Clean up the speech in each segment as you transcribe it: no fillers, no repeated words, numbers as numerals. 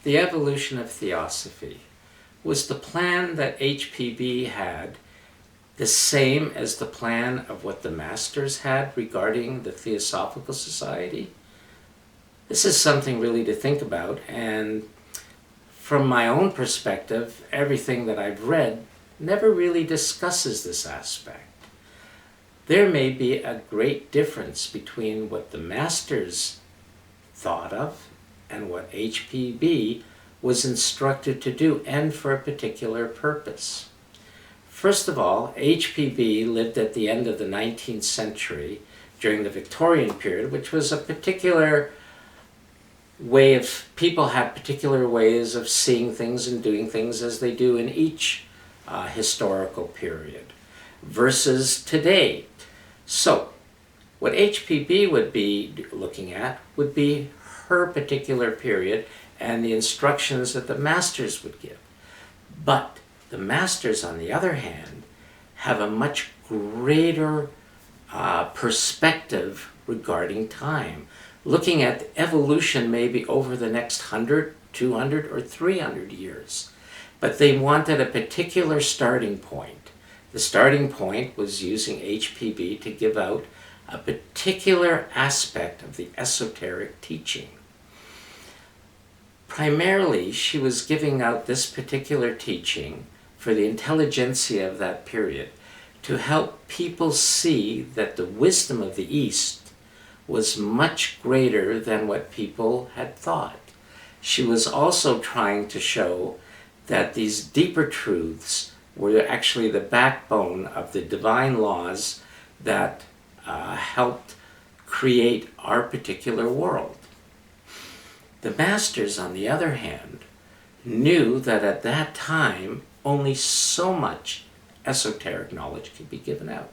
the evolution of Theosophy, was the plan that HPB had the same as the plan of what the Masters had regarding the Theosophical Society? This is something really to think about, and from my own perspective, everything that I've read never really discusses this aspect. There may be a great difference between what the Masters thought of and what HPB was instructed to do, and for a particular purpose. First of all, HPB lived at the end of the 19th century during the Victorian period, which was a particular way of, people had particular ways of seeing things and doing things as they do in each historical period, versus today. So, what HPB would be looking at would be her particular period and the instructions that the Masters would give. But the Masters, on the other hand, have a much greater perspective regarding time, looking at evolution maybe over the next 100, 200, or 300 years. But they wanted a particular starting point. The starting point was using HPB to give out a particular aspect of the esoteric teaching. Primarily, she was giving out this particular teaching for the intelligentsia of that period, to help people see that the wisdom of the East was much greater than what people had thought. She was also trying to show that these deeper truths were actually the backbone of the divine laws that helped create our particular world. The Masters, on the other hand, knew that at that time only so much esoteric knowledge could be given out.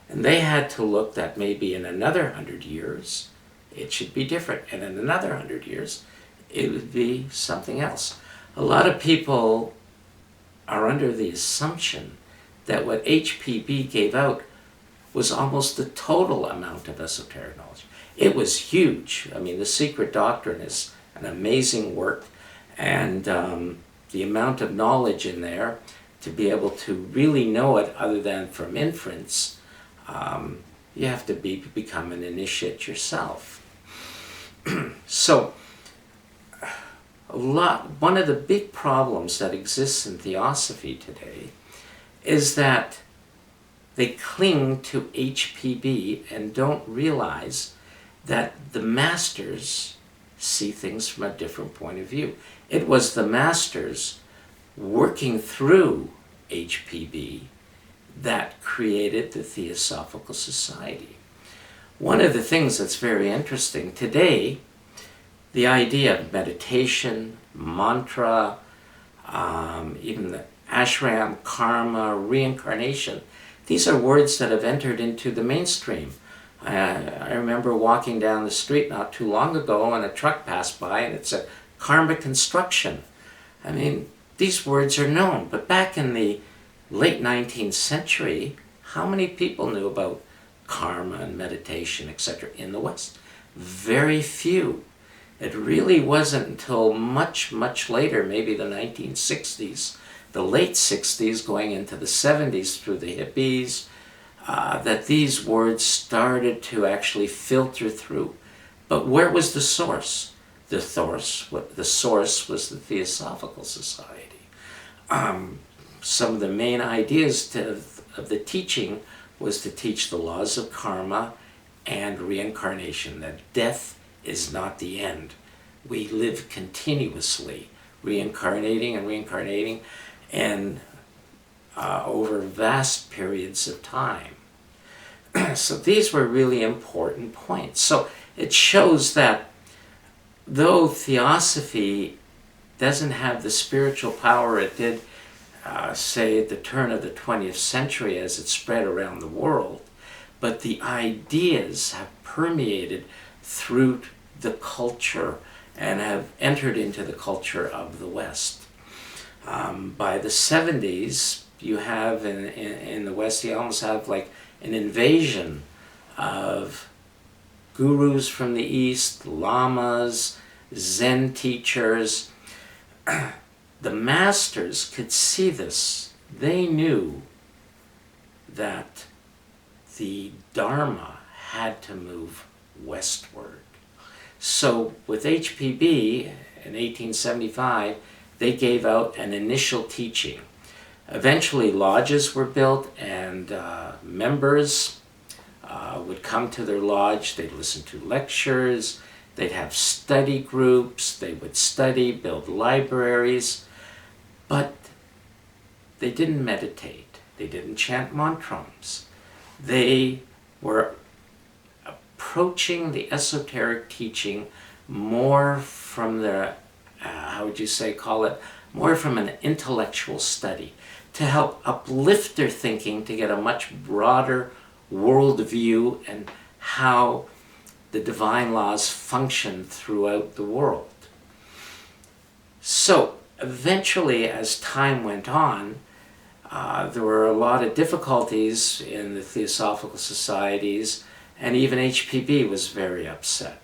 And they had to look that maybe in another 100 years it should be different, and in another 100 years it would be something else. A lot of people are under the assumption that what HPB gave out was almost the total amount of esoteric knowledge. It was huge. I mean, the Secret Doctrine is an amazing work, and the amount of knowledge in there, to be able to really know it other than from inference, you have to become an initiate yourself. So, one of the big problems that exists in Theosophy today is that they cling to HPB and don't realize that the Masters see things from a different point of view. It was the Masters working through HPB that created the Theosophical Society. One of the things that's very interesting today, the idea of meditation, mantra, even the ashram, karma, reincarnation, these are words that have entered into the mainstream. I remember walking down the street not too long ago and a truck passed by and it said karma construction. I mean, these words are known, but back in the late 19th century, how many people knew about karma and meditation, etc. in the West? Very few. It really wasn't until much, much later, maybe the 1960s, the late 60s going into the 70s through the hippies, that these words started to actually filter through. But where was the source? The source was the Theosophical Society. Some of the main ideas of the teaching was to teach the laws of karma and reincarnation, that death is not the end. We live continuously, reincarnating and reincarnating, and over vast periods of time. So these were really important points. So it shows that though Theosophy doesn't have the spiritual power it did, say, at the turn of the 20th century as it spread around the world, but the ideas have permeated through the culture and have entered into the culture of the West. By the 70s, you have in the West, you almost have like an invasion of gurus from the East, lamas, Zen teachers, the masters could see this. They knew that the Dharma had to move westward. So with HPB in 1875, they gave out an initial teaching. Eventually lodges were built, and members would come to their lodge. They'd listen to lectures, they'd have study groups, they would study, build libraries, but they didn't meditate. They didn't chant mantrams. They were approaching the esoteric teaching more from the, how would you say, call it, more from an intellectual study to help uplift their thinking to get a much broader worldview and how the divine laws function throughout the world. So eventually, as time went on, there were a lot of difficulties in the Theosophical Societies, and even HPB was very upset.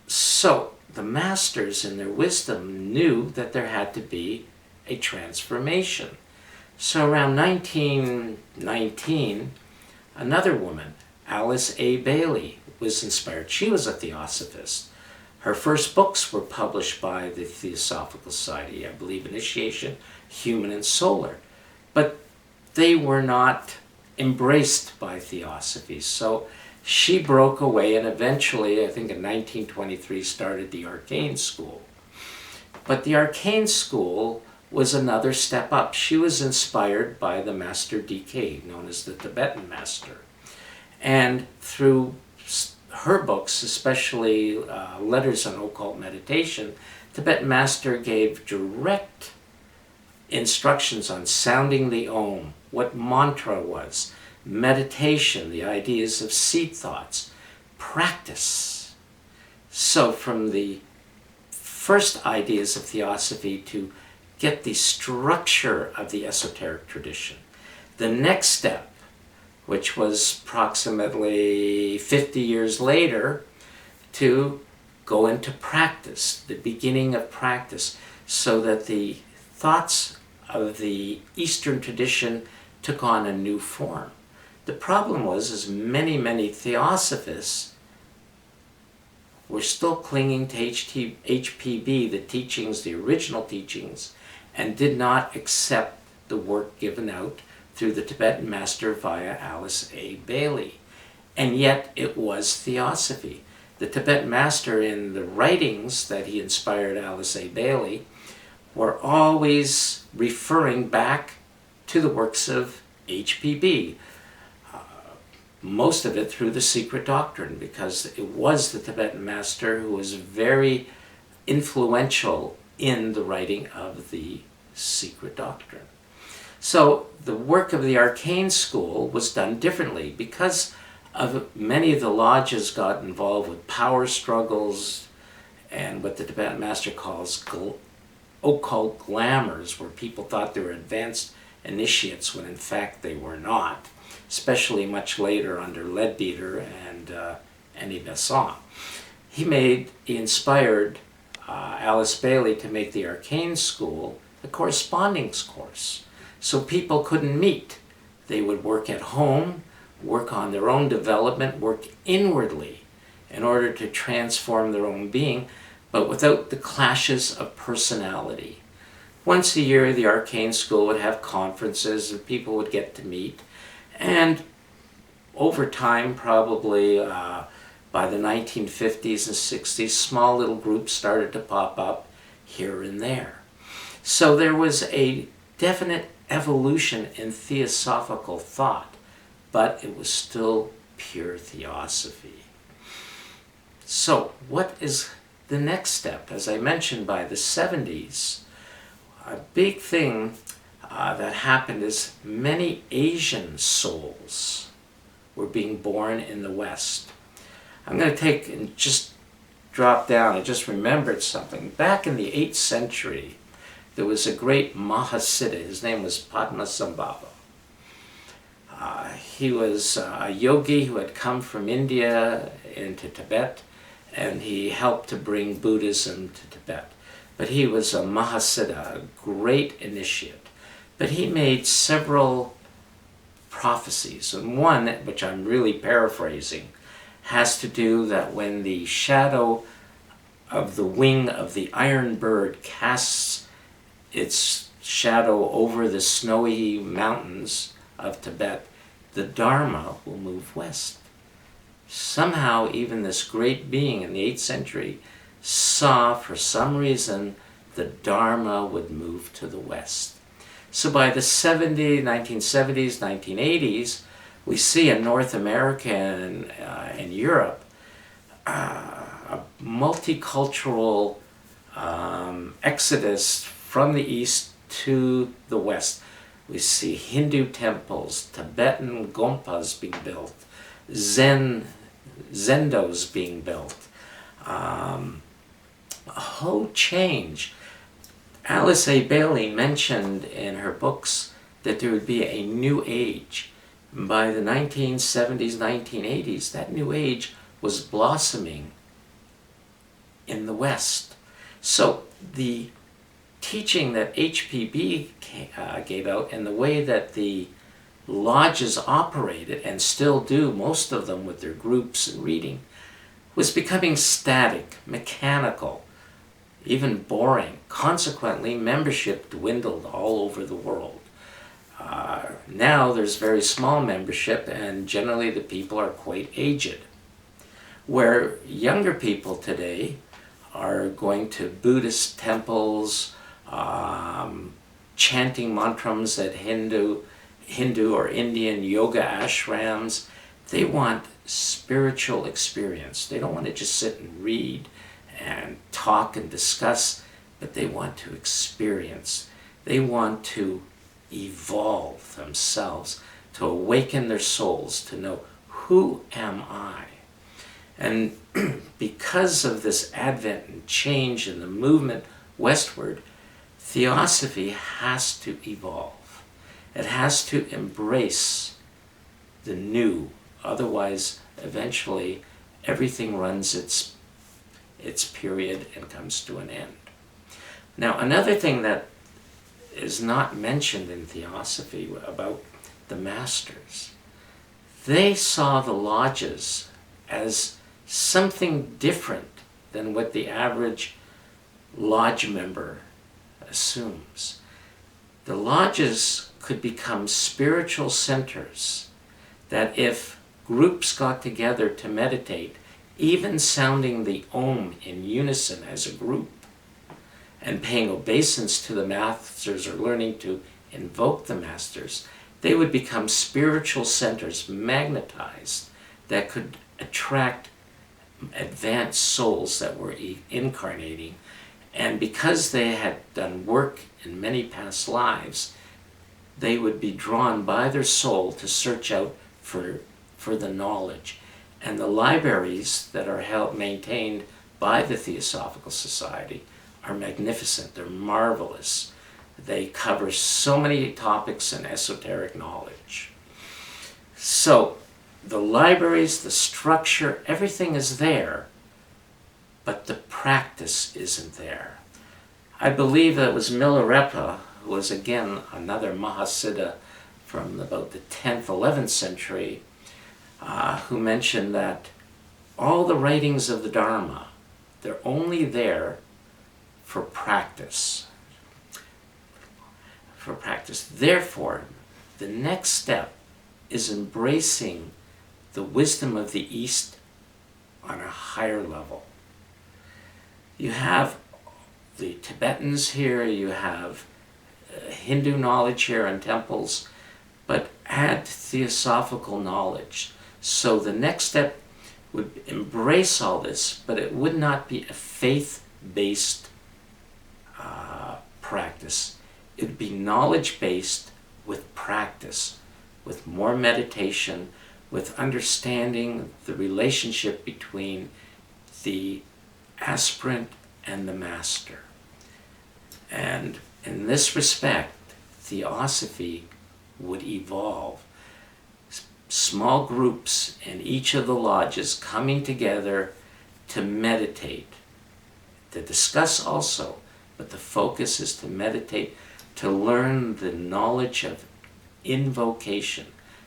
So the masters, in their wisdom, knew that there had to be a transformation. So around 1919, another woman, Alice A. Bailey, was inspired. She was a Theosophist. Her first books were published by the Theosophical Society, I believe Initiation, Human and Solar. But they were not embraced by Theosophy. So she broke away and eventually, I think in 1923, started the Arcane School. But the Arcane School was another step up. She was inspired by the Master DK, known as the Tibetan Master. And through her books, especially Letters on Occult Meditation, Tibetan Master gave direct instructions on sounding the Om, what mantra was, meditation, the ideas of seed thoughts, practice. So from the first ideas of Theosophy to get the structure of the esoteric tradition. The next step, which was approximately 50 years later, to go into practice, the beginning of practice, so that the thoughts of the Eastern tradition took on a new form. The problem was many Theosophists were still clinging to HPB, the teachings, the original teachings, and did not accept the work given out through the Tibetan Master via Alice A. Bailey. And yet it was Theosophy. The Tibetan Master, in the writings that he inspired Alice A. Bailey, were always referring back to the works of HPB. Most of it through the Secret Doctrine, because it was the Tibetan Master who was very influential in the writing of the Secret Doctrine. So the work of the Arcane School was done differently because of many of the lodges got involved with power struggles and what the Tibetan Master calls occult glamours, where people thought they were advanced initiates when in fact they were not, especially much later under Leadbeater and Annie Besant. He inspired Alice Bailey to make the Arcane School a correspondence course. So people couldn't meet. They would work at home, work on their own development, work inwardly in order to transform their own being, but without the clashes of personality. Once a year, the Arcane School would have conferences and people would get to meet. And over time, probably by the 1950s and 60s, small little groups started to pop up here and there. So there was a definite evolution in theosophical thought, but it was still pure theosophy. So what is the next step? As I mentioned, by the 70s, a big thing that happened is many Asian souls were being born in the West. I'm going to take and just drop down. I just remembered something. Back in the 8th century, there was a great Mahasiddha. His name was Padmasambhava. He was a yogi who had come from India into Tibet, and he helped to bring Buddhism to Tibet. but he was a Mahasiddha, a great initiate. But he made several prophecies, and one, which I'm really paraphrasing, has to do that when the shadow of the wing of the iron bird casts its shadow over the snowy mountains of Tibet, the Dharma will move west. Somehow, even this great being in the 8th century saw, for some reason, the Dharma would move to the west. So by the 1970s, 1980s, we see in North America and Europe a multicultural exodus from the east to the west. We see Hindu temples, Tibetan gompas being built, zendos being built, a whole change. Alice A. Bailey mentioned in her books that there would be a new age. By the 1970s, 1980s, that new age was blossoming in the West. So the teaching that HPB gave out and the way that the lodges operated, and still do, most of them with their groups and reading, was becoming static, mechanical, even boring. Consequently, membership dwindled all over the world. Now there's very small membership, and generally the people are quite aged. Where younger people today are going to Buddhist temples, chanting mantras at Hindu or Indian yoga ashrams. They want spiritual experience. They don't want to just sit and read and talk and discuss, but they want to experience. They want to evolve themselves, to awaken their souls, to know, who am I? And because of this advent and change in the movement westward, Theosophy has to evolve. It has to embrace the new. Otherwise, eventually, everything runs its period and comes to an end. Now, another thing that is not mentioned in Theosophy about the masters, they saw the lodges as something different than what the average lodge member assumes. The lodges could become spiritual centers that if groups got together to meditate, even sounding the Om in unison as a group, and paying obeisance to the masters or learning to invoke the masters, they would become spiritual centers, magnetized, that could attract advanced souls that were incarnating. And because they had done work in many past lives, they would be drawn by their soul to search out for the knowledge. And the libraries that are maintained by the Theosophical Society are magnificent. They're marvelous. They cover so many topics in esoteric knowledge. So the libraries, the structure, everything is there, but the practice isn't there. I believe that it was Milarepa, who was again another Mahasiddha from about the 10th, 11th century, who mentioned that all the writings of the Dharma, they're only there for practice. For practice. Therefore, the next step is embracing the wisdom of the East on a higher level. You have the Tibetans here, you have Hindu knowledge here in temples, but add theosophical knowledge. So the next step would embrace all this, but it would not be a faith-based practice. It would be knowledge-based with practice, with more meditation, with understanding the relationship between the aspirant and the master. And in this respect, Theosophy would evolve. Small groups in each of the lodges coming together to meditate, to discuss also but the focus is to meditate, to learn the knowledge of invocation,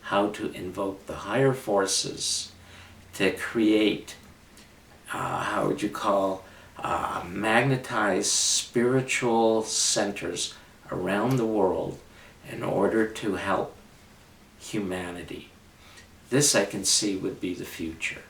how to invoke the higher forces to create, how would you call, magnetized spiritual centers around the world in order to help humanity. This I can see would be the future.